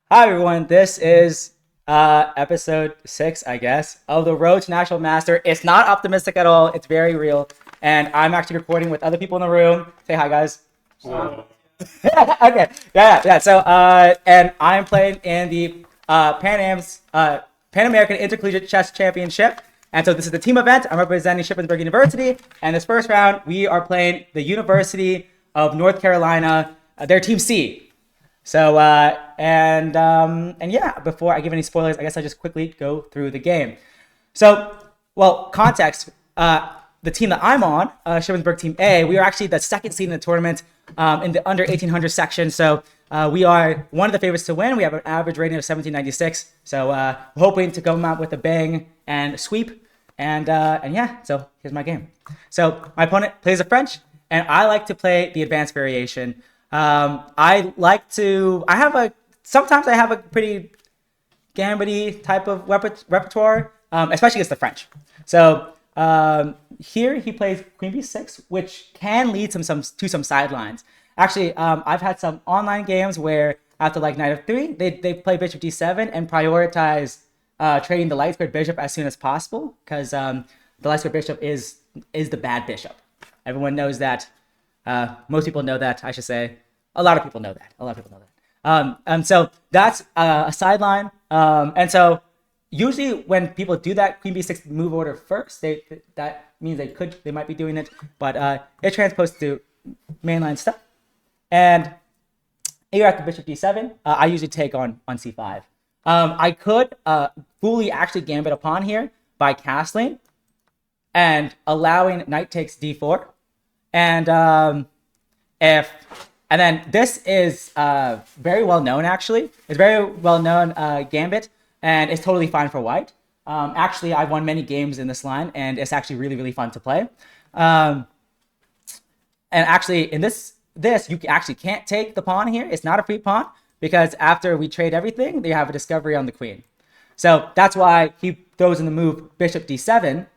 Hi everyone, this is episode 6, I guess, of the Road to National Master. It's not optimistic at all, it's very real. And I'm actually recording with other people in the room. Say hi, guys. Okay, yeah. And I'm playing in the pan-ams, Pan American Intercollegiate Chess Championship. And so this is the team event. I'm representing Shippensburg University. And this first round, we are playing the University of North Carolina, their team C. So and yeah, before I give any spoilers, I guess I'll just quickly go through the game. So, well, context. The team that I'm on, Shippensburg Team A, we are actually the second seed in the tournament in the under 1800 section. So we are one of the favorites to win. We have an average rating of 1796. So we're hoping to come out with a bang and sweep. And yeah, so here's my game. So my opponent plays a French, and I like to play the advanced variation. Sometimes I have a pretty gambity type of repertoire, especially against the French. So here he plays Queen B6, which can lead to some sidelines. Actually, I've had some online games where after like Knight of 3, they play Bishop D7 and prioritize trading the light squared bishop as soon as possible, because the light squared bishop is the bad bishop. Everyone knows that. Most people know that, I should say. A lot of people know that. And so that's a sideline. And so usually when people do that Queen B6 move order first, that means they might be doing it, but it transposed to mainline stuff. And here after Bishop D7, I usually take on C5. I could fully actually gambit a pawn here by castling and allowing knight takes D4. And and then this is very well known, actually. It's very well known gambit, and it's totally fine for white. Actually, I've won many games in this line, and it's actually really, really fun to play. And actually, in this you actually can't take the pawn here. It's not a free pawn, because after we trade everything, they have a discovery on the queen. So that's why he throws in the move Bishop D7.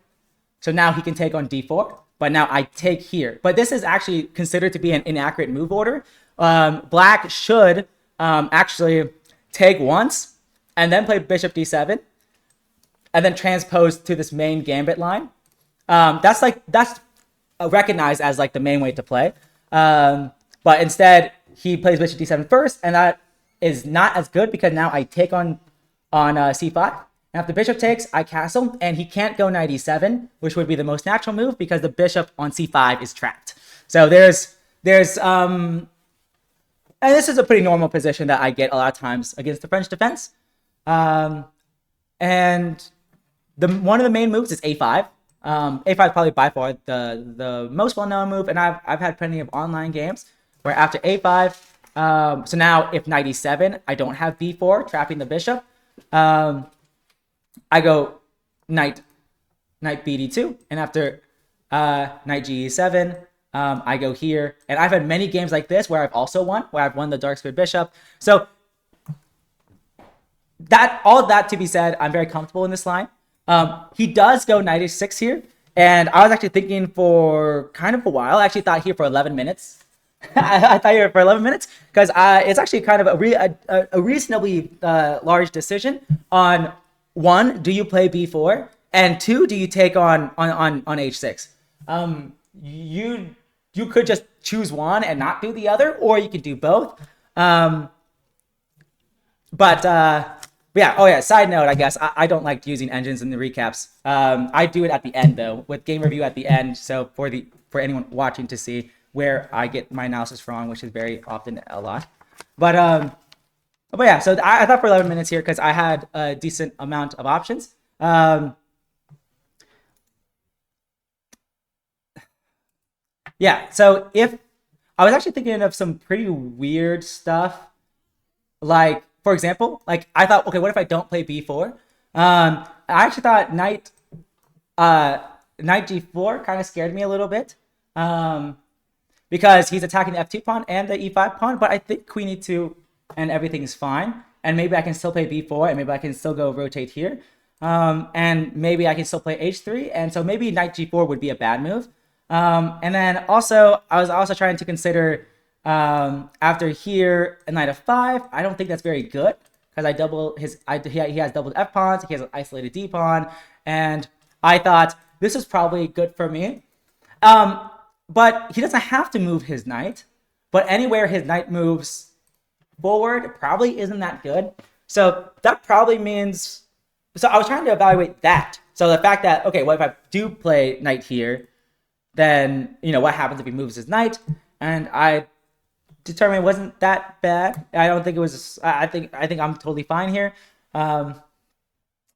So now he can take on D4. But now I take here. But this is actually considered to be an inaccurate move order. Black should actually take once and then play Bishop D7 and then transpose to this main gambit line. That's recognized as like the main way to play. But instead he plays Bishop D7 first, and that is not as good because now I take on C5. And if the bishop takes, I castle, and he can't go knight e7, which would be the most natural move because the bishop on c5 is trapped. So there's and this is a pretty normal position that I get a lot of times against the French defense. And one of the main moves is a5. A5 is probably by far the most well-known move, and I've had plenty of online games where after a5, so now if knight e7, I don't have b4 trapping the bishop. I go knight bd2, and after knight ge7, I go here. And I've had many games like this where I've also won, where I've won the dark squared bishop. So all of that to be said, I'm very comfortable in this line. He does go knight h6 here, and I was actually thinking for kind of a while. I actually thought here for 11 minutes. I thought here for 11 minutes because it's actually kind of a reasonably large decision on. One, do you play b4? And two, do you take on h6? You could just choose one and not do the other, or you could do both. Yeah. Oh yeah. Side note, I guess I don't like using engines in the recaps. I do it at the end though, with game review at the end. So for anyone watching to see where I get my analysis wrong, which is very often a lot. But yeah, so I thought for 11 minutes here because I had a decent amount of options. Yeah, so if I was actually thinking of some pretty weird stuff, like for example, like I thought, okay, what if I don't play b4? I actually thought knight g4 kind of scared me a little bit, because he's attacking the f2 pawn and the e5 pawn, but I think queen e2 and everything's fine, and maybe I can still play b4, and maybe I can still go rotate here, and maybe I can still play h3, and so maybe knight g4 would be a bad move. And then also I was also trying to consider after here a knight f5. I don't think that's very good because I double he has doubled F pawns, he has an isolated D pawn, and I thought this is probably good for me. But he doesn't have to move his knight, but anywhere his knight moves forward probably isn't that good. So that probably means, so I was trying to evaluate that. So the fact that, okay, what if I do play knight here, then, what happens if he moves his knight? And I determined it wasn't that bad. I don't think it was, I think I'm totally fine here. And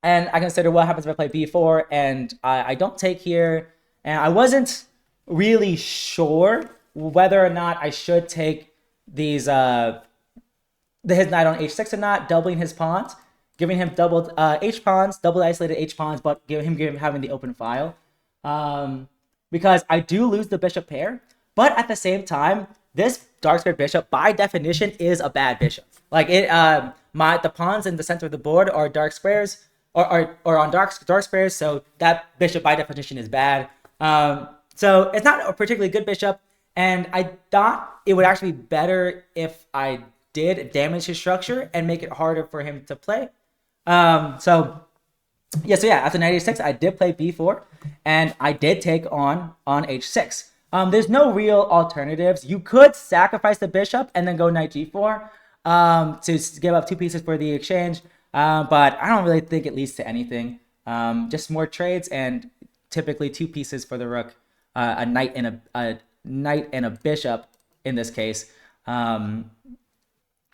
I consider what happens if I play b4 and I don't take here. And I wasn't really sure whether or not I should take these, his knight on h6 or not, doubling his pawns, giving him doubled h-pawns, double isolated h-pawns, but giving him having the open file. Because I do lose the bishop pair, but at the same time, this dark square bishop, by definition, is a bad bishop. Like the pawns in the center of the board are dark squares, or on dark squares, so that bishop by definition is bad. So it's not a particularly good bishop, and I thought it would actually be better if I did damage his structure and make it harder for him to play. So after knight h6, I did play b4, and I did take on h6. There's no real alternatives. You could sacrifice the bishop and then go knight g4 to give up 2 pieces for the exchange, but I don't really think it leads to anything. Just more trades and typically 2 pieces for the rook, a knight and a bishop in this case.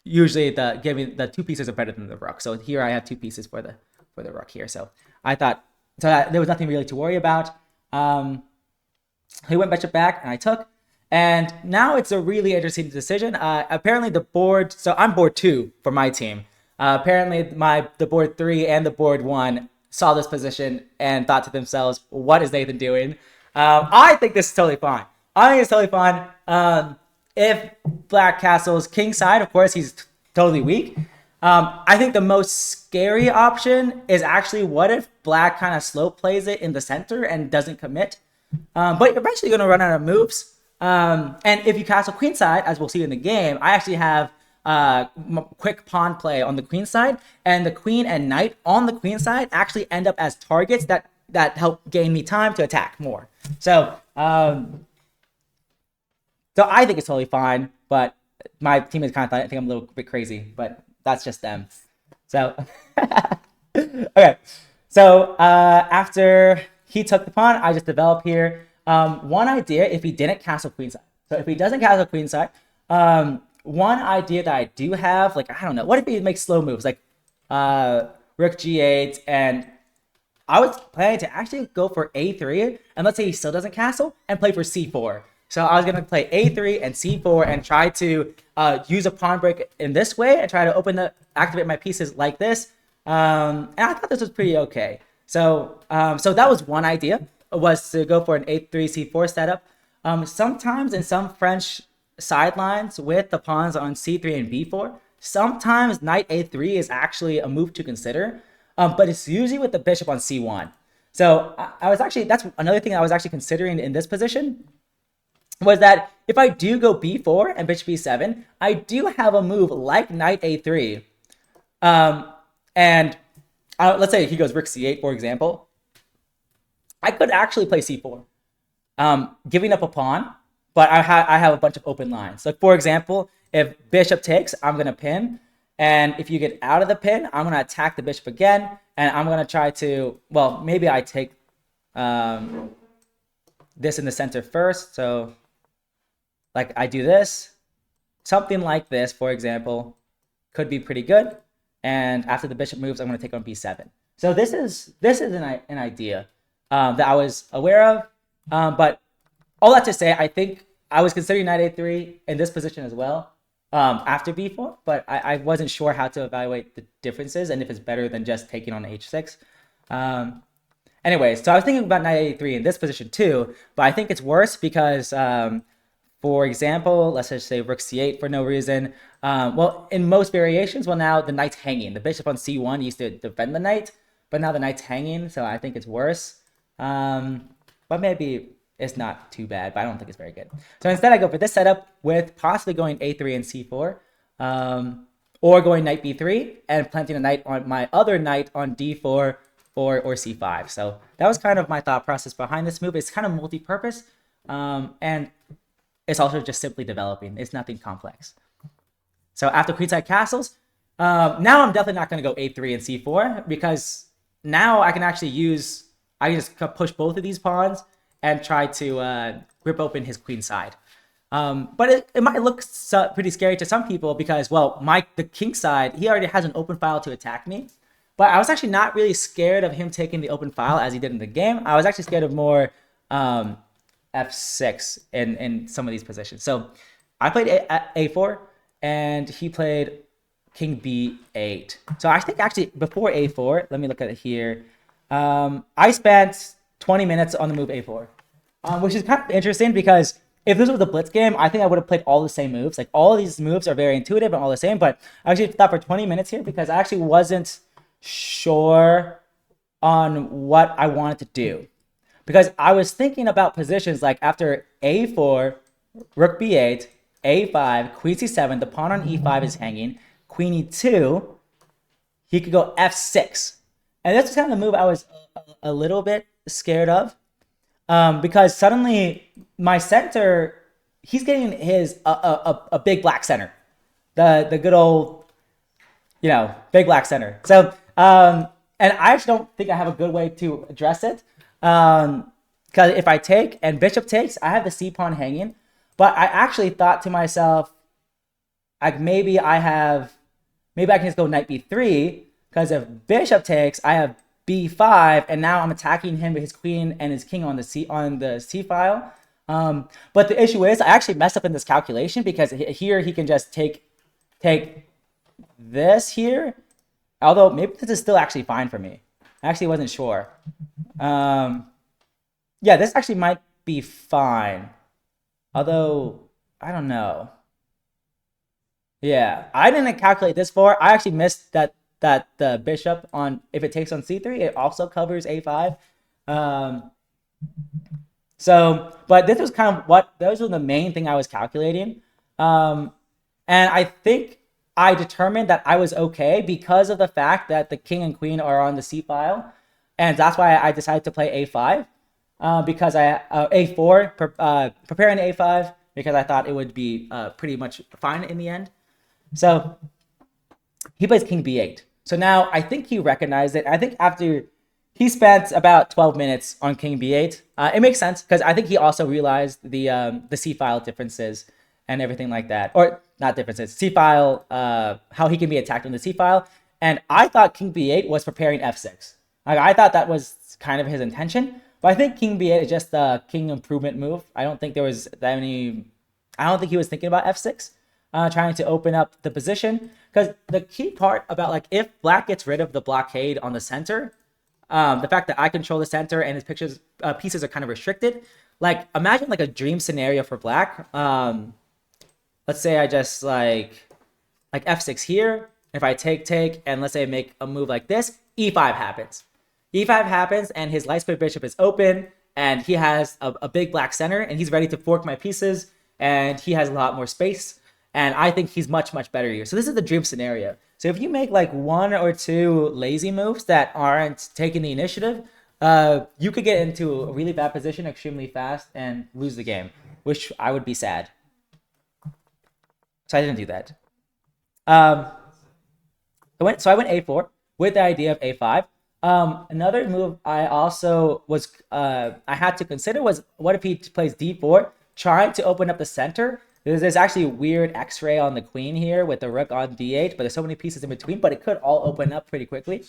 Usually the 2 pieces are better than the rook. So here I have 2 pieces for the rook here. So I thought there was nothing really to worry about. He went bishop back and I took. And now it's a really interesting decision. Apparently the board, so I'm board 2 for my team. Apparently the board 3 and the board 1 saw this position and thought to themselves, what is Nathan doing? I think this is totally fine. I think it's totally fine. If black castles king side, of course, he's totally weak. I think the most scary option is actually what if black kind of slow plays it in the center and doesn't commit. But you're eventually going to run out of moves. And if you castle queenside, as we'll see in the game, I actually have quick pawn play on the queen side, and the queen and knight on the queen side actually end up as targets that help gain me time to attack more. So I think it's totally fine, but my teammates kind of think I'm a little bit crazy, but that's just them. So okay, so after he took the pawn, I just developed here. One idea, if he didn't castle queenside. So if he doesn't castle queenside, one idea that I do have, like, I don't know, what if he makes slow moves, like rook g8, and I was planning to actually go for a3, and let's say he still doesn't castle, and play for c4. So I was going to play a3 and c4 and try to use a pawn break in this way and try to activate my pieces like this. And I thought this was pretty okay. So that was one idea, was to go for an a3 c4 setup. Sometimes in some French sidelines with the pawns on c3 and b4, sometimes knight a3 is actually a move to consider, but it's usually with the bishop on c1. So that's another thing I was actually considering in this position, was that if I do go b4 and bishop b7, I do have a move like knight a3. And let's say he goes rook c8, for example. I could actually play c4, giving up a pawn, but I have a bunch of open lines. So for example, if bishop takes, I'm going to pin. And if you get out of the pin, I'm going to attack the bishop again. And I'm going to try to, well, maybe I take this in the center first. So like I do this, something like this, for example, could be pretty good. And after the bishop moves, I'm going to take on b7. So this is an idea that I was aware of. But all that to say, I think I was considering knight a3 in this position as well after b4, but I wasn't sure how to evaluate the differences and if it's better than just taking on h6. Anyways, so I was thinking about knight a3 in this position too, but I think it's worse because, for example, let's just say rook c8 for no reason. Well, in most variations, well, now the knight's hanging. The bishop on c1 used to defend the knight, but now the knight's hanging, so I think it's worse. But maybe it's not too bad, but I don't think it's very good. So instead I go for this setup with possibly going a3 and c4. or going knight b3 and planting a knight on my other knight on d4 or c5. So that was kind of my thought process behind this move. It's kind of multi-purpose, and it's also just simply developing. It's nothing complex. So after queenside castles, now I'm definitely not going to go a3 and c4, because now I can actually I can just push both of these pawns and try to rip open his queen side. But it might look pretty scary to some people because, well, the king side, he already has an open file to attack me. But I was actually not really scared of him taking the open file as he did in the game. I was actually scared of more f6 in some of these positions. So I played a4, and he played king b8. So I think actually before a4, let me look at it here. I spent 20 minutes on the move a4, which is kind of interesting because if this was a blitz game, I think I would have played all the same moves. Like, all of these moves are very intuitive and all the same, but I actually thought for 20 minutes here because I actually wasn't sure on what I wanted to do. Because I was thinking about positions like after a4, rook b8, a5, queen c7, the pawn on e5 is hanging, queen e2, he could go f6. And that's kind of the move I was a little bit scared of. Because suddenly my center, he's getting a big black center, the good old, big black center. So and I actually don't think I have a good way to address it, because if I take and bishop takes, I have the c pawn hanging. But I actually thought to myself, like, maybe I can just go knight b3, because if bishop takes, I have b5, and now I'm attacking him with his queen and his king on the c file. But the issue is I actually messed up in this calculation, because here he can just take this here, although maybe this is still actually fine for me. I actually wasn't sure. Yeah, this actually might be fine, although I don't know. Yeah, I didn't calculate this for. I actually missed that the bishop on, if it takes on c3, it also covers a5. But this was kind of those were the main thing I was calculating. And I think I determined that I was okay because of the fact that the king and queen are on the c file. And that's why I decided to play a5, because a4, preparing a5, because I thought it would be pretty much fine in the end. So he plays king b8. So now I think he recognized it. I think after he spent about 12 minutes on king b8, it makes sense, because I think he also realized the c file differences and everything like that, or not differences, c file, how he can be attacked on the c file. And I thought king b8 was preparing f6. Like, I thought that was kind of his intention, but I think king b8 is just a king improvement move. I don't think there was I don't think he was thinking about f6. Trying to open up the position, because the key part about, like, if black gets rid of the blockade on the center, the fact that I control the center and his pieces are kind of restricted, like, imagine like a dream scenario for black. Let's say I just like f6 here. If I take, and let's say I make a move like this, e5 happens. E5 happens, and his light square bishop is open, and he has a big black center, and he's ready to fork my pieces, and he has a lot more space. And I think he's much, much better here. So this is the dream scenario. So if you make like one or two lazy moves that aren't taking the initiative, you could get into a really bad position extremely fast and lose the game, which I would be sad. So I didn't do that. So I went a4 with the idea of a5. Another move I also I had to consider was, what if he plays d4, trying to open up the center. There's actually a weird x-ray on the queen here with the rook on d8, but there's so many pieces in between, but it could all open up pretty quickly.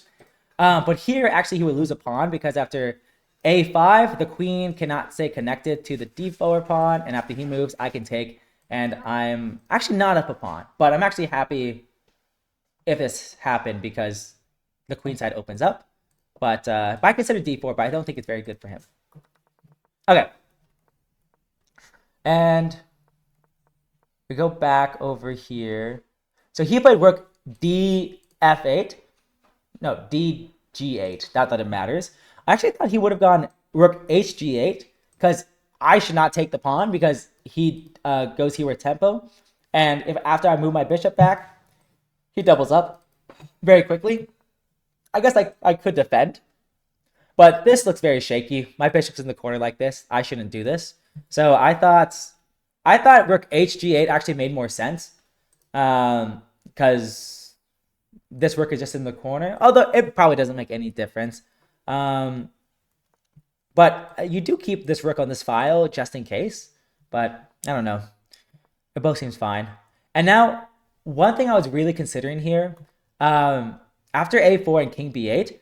But here, actually, he would lose a pawn, because after a5, the queen cannot stay connected to the d4 pawn, and after he moves, I can take, and I'm actually not up a pawn, but I'm actually happy if this happened, because the queen side opens up. But I consider d4, but I don't think it's very good for him. Okay. And we go back over here. So he played rook df8. No, dg8. Not that it matters. I actually thought he would have gone rook hg8, because I should not take the pawn, because he goes here with tempo. And if after I move my bishop back, He doubles up very quickly. I guess I could defend, but this looks very shaky. My bishop's in the corner like this. I shouldn't do this. So I thought rook hg8 actually made more sense, because this rook is just in the corner. Although it probably doesn't make any difference. But you do keep this rook on this file just in case. But I don't know. It both seems fine. And now, one thing I was really considering here, after a4 and king b8,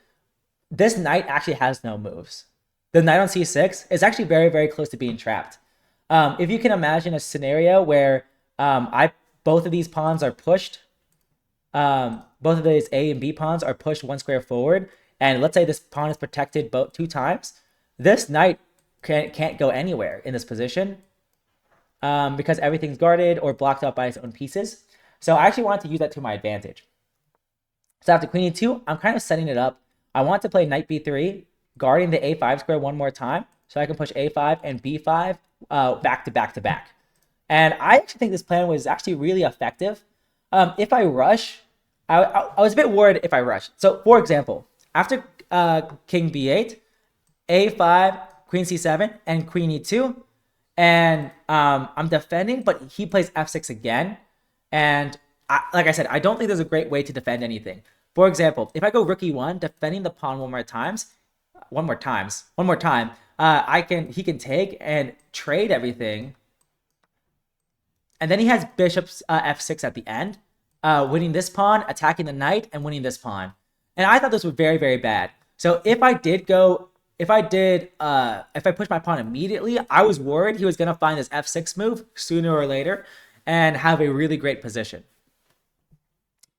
this knight actually has no moves. The knight on c6 is actually very, very close to being trapped. If you can imagine a scenario where both of these pawns are pushed, both of these A and B pawns are pushed one square forward, and let's say this pawn is protected both 2 times, this knight can't go anywhere in this position, because everything's guarded or blocked up by its own pieces. So I actually wanted to use that to my advantage. So after queen e2, I'm kind of setting it up. I want to play knight b3, guarding the a5 square one more time, so I can push a5 and b5 back to back to back. And I actually think this plan was actually really effective. If I rush, I was a bit worried if I rush. So for example, after king b8, a5, queen c7, and queen e2, and I'm defending, but he plays f6 again. And like I said, I don't think there's a great way to defend anything. For example, if I go rook e1, defending the pawn one more time, he can take and trade everything. And then he has bishops f6 at the end, winning this pawn, attacking the knight, and winning this pawn. And I thought this was very, very bad. So if I pushed my pawn immediately, I was worried he was going to find this f6 move sooner or later and have a really great position.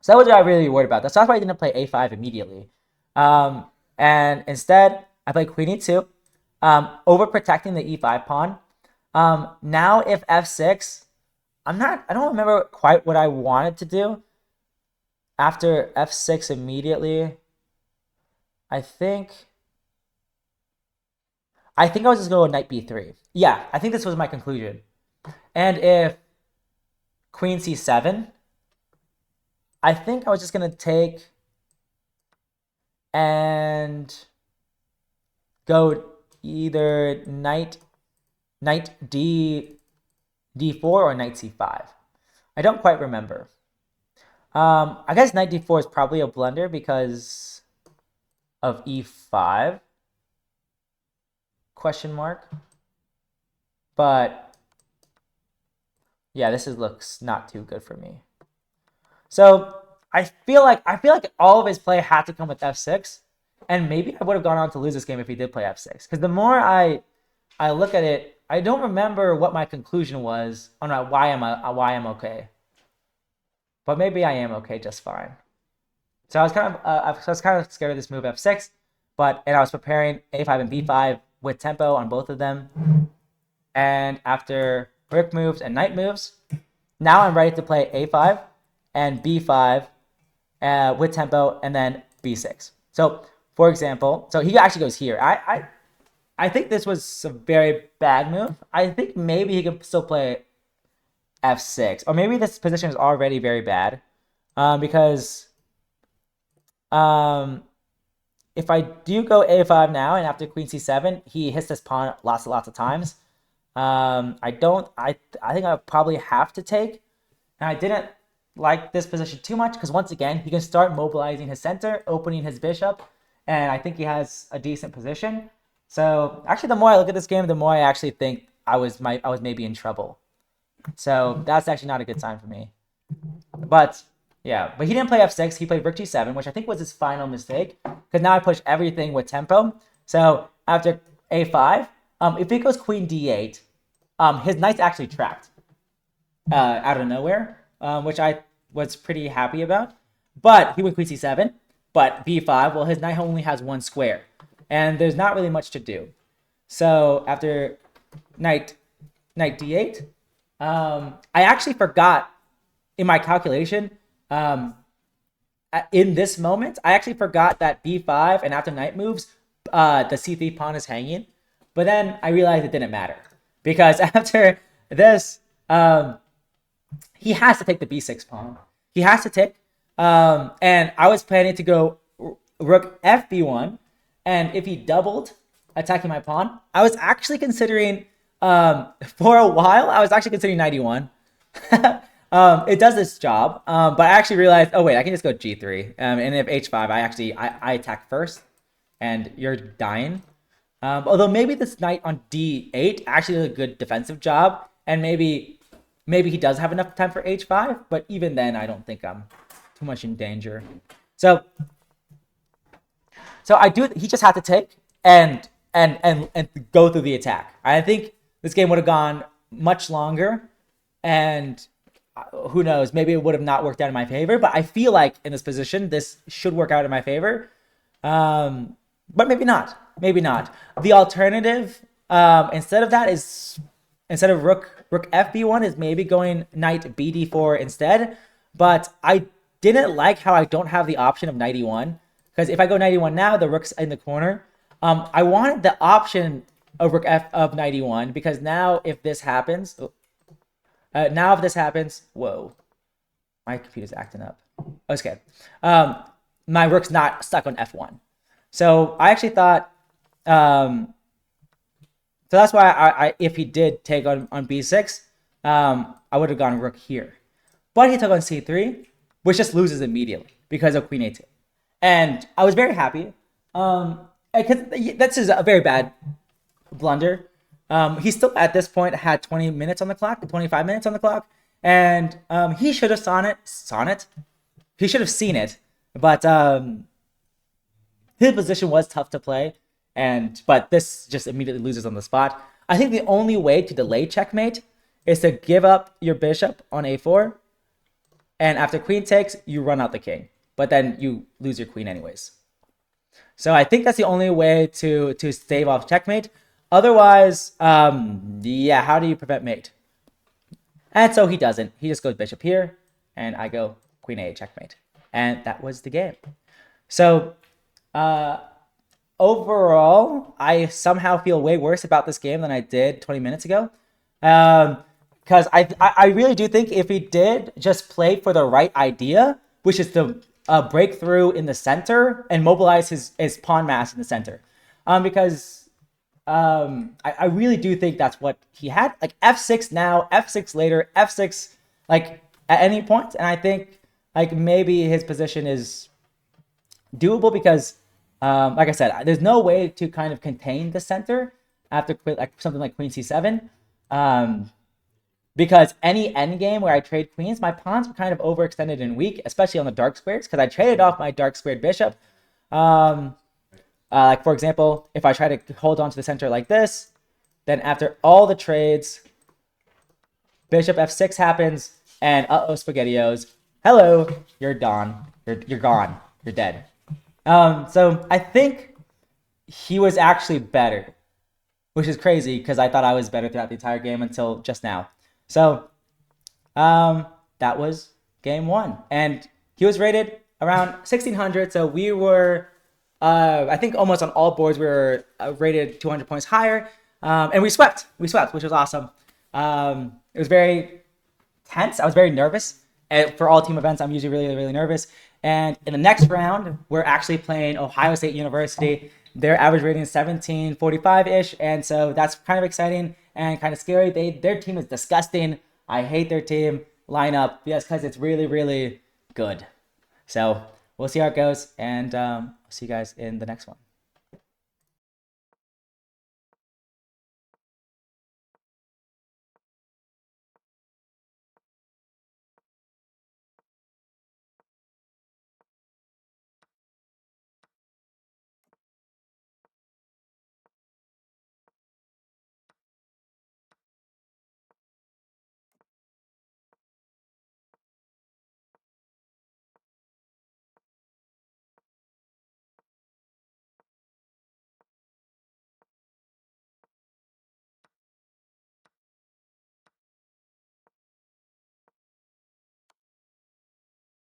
So that was what I really worried about. That's why I didn't play a5 immediately. And instead, I played queen e2, overprotecting the e5 pawn. Now if f6, I don't remember quite what I wanted to do. After f6 immediately, I think I was just going to go knight b3. Yeah, I think this was my conclusion. And if queen c7, I think I was just going to take and go either knight d4 or knight c5. I don't quite remember. I guess knight d4 is probably a blunder because of e5 ? But yeah, this looks not too good for me. So I feel like all of his play had to come with f6, and maybe I would have gone on to lose this game if he did play f6. Because the more I look at it, I don't remember what my conclusion was on why I'm okay. But maybe I am okay just fine. So I was kind of scared of this move f6, and I was preparing a5 and b5 with tempo on both of them. And after rook moves and knight moves, now I'm ready to play a5 and b5 with tempo, and then b6. So for example, so he actually goes here. I think this was a very bad move. I think maybe he could still play f6, or maybe this position is already very bad, because if I do go a5 now and after queen c7, he hits this pawn lots of times. I think I probably have to take, and I didn't like this position too much because once again he can start mobilizing his center, opening his bishop, and I think he has a decent position. So actually, the more I look at this game, the more I actually think I was maybe in trouble. So that's actually not a good sign for me. But yeah, but he didn't play f6. He played rook g7, which I think was his final mistake, because now I push everything with tempo. So after a5, if he goes queen d8, his knight's actually trapped out of nowhere, which I was pretty happy about. But he went queen c7, but b5, well, his knight only has one square, and there's not really much to do. So after knight d8, I actually forgot in my calculation, in this moment, I actually forgot that b5 and after knight moves, the c3 pawn is hanging. But then I realized it didn't matter, because after this, he has to take the b6 pawn. He has to take, And I was planning to go rook fb1, and if he doubled attacking my pawn, I was actually considering for a while I was actually considering 91. It does this job, but I actually realized, oh wait, I can just go g3, and if h5, I attack first, and you're dying. Although maybe this knight on d8 actually does a good defensive job, and maybe he does have enough time for h5, but even then, I don't think I'm too much in danger. So I do. He just had to take and go through the attack. I think this game would have gone much longer, and who knows? Maybe it would have not worked out in my favor. But I feel like in this position, this should work out in my favor. But maybe not. Maybe not. The alternative instead of that is, instead of rook fb1, is maybe going knight bd4 instead. But I didn't like how I don't have the option of knight e1, because if I go knight e1 now, the rook's in the corner. I wanted the option of rook f of knight e1, because now if this happens, whoa, my computer's acting up. Okay, my rook's not stuck on f1. So I actually thought, so that's why I if he did take on b6, I would have gone rook here. But he took on c3, which just loses immediately because of queen a2. And I was very happy, because this is a very bad blunder. He still, at this point, had 20 minutes on the clock, 25 minutes on the clock, and he should have sonnet. He should have seen it, but his position was tough to play, but this just immediately loses on the spot. I think the only way to delay checkmate is to give up your bishop on a4, and after queen takes, you run out the king, but then you lose your queen anyways. So I think that's the only way to stave off checkmate. Otherwise, yeah, how do you prevent mate? And so he doesn't. He just goes bishop here, and I go queen a checkmate. And that was the game. So overall, I somehow feel way worse about this game than I did 20 minutes ago. Because I really do think if he did just play for the right idea, which is to break through in the center and mobilize his pawn mass in the center. Because I really do think that's what he had. Like f6 now, f6 later, f6 like at any point. And I think like maybe his position is doable because, like I said, there's no way to kind of contain the center after like something like queen c7. Because any endgame where I trade queens, my pawns were kind of overextended and weak, especially on the dark squares, because I traded off my dark squared bishop. Like, for example, if I try to hold on to the center like this, then after all the trades, bishop f6 happens, and uh-oh, SpaghettiOs. Hello, you're gone. You're gone. You're dead. So I think he was actually better, which is crazy because I thought I was better throughout the entire game until just now. So that was game one. And he was rated around 1600. So we were, I think almost on all boards, we were rated 200 points higher. And we swept, which was awesome. It was very tense. I was very nervous. And for all team events, I'm usually really, really nervous. And in the next round, we're actually playing Ohio State University. Their average rating is 1745-ish. And so that's kind of exciting and kind of scary. Their team is disgusting. I hate their team lineup because it's really, really good. So we'll see how it goes. And see you guys in the next one.